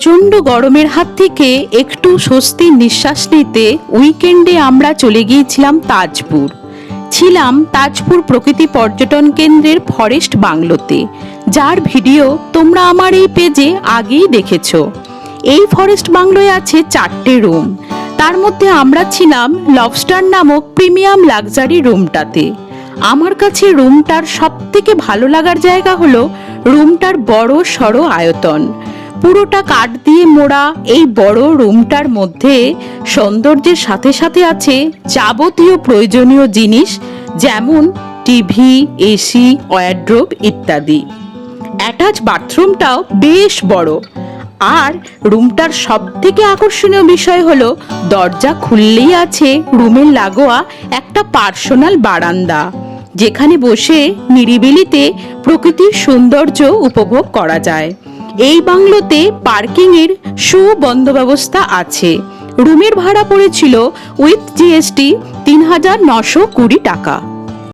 প্রচণ্ড গরমের হাত থেকে একটু স্বস্তির নিঃশ্বাস নিতে উইকেন্ডে আমরা চলে গিয়েছিলাম তাজপুর। ছিলাম তাজপুর প্রকৃতি পর্যটন কেন্দ্রের ফরেস্ট বাংলোতে, যার ভিডিও তোমরা আমার এই পেজে আগেই দেখেছো। এই ফরেস্ট বাংলোয় আছে 4টে রুম, তার মধ্যে আমরা ছিলাম লবস্টার নামক প্রিমিয়াম লাক্সারি রুমটাতে। আমার কাছে রুমটার সবথেকে ভালো লাগার জায়গা হলো রুমটার বড় সড়ো আয়তন। পুরোটা কাঠ দিয়ে মোড়া এই বড় রুমটার মধ্যে সৌন্দর্যের সাথে সাথে আছে যাবতীয় প্রয়োজনীয় জিনিস, যেমন টিভি, এসি, ওয়ারড্রোব ইত্যাদি। অ্যাটাচ বাথরুমটাও বেশ বড়। আর রুমটার সবথেকে আকর্ষণীয় বিষয় হলো দরজা খুললেই আছে রুমের লাগোয়া একটা পার্সোনাল বারান্দা, যেখানে বসে নিরিবিলিতে প্রকৃতির সৌন্দর্য উপভোগ করা যায়। এই বাংলোতে পার্কিংয়ের সুবন্দোবস্ত আছে। রুমের ভাড়া পড়েছিল উইথ জিএসটি ৩,৯২০ টাকা।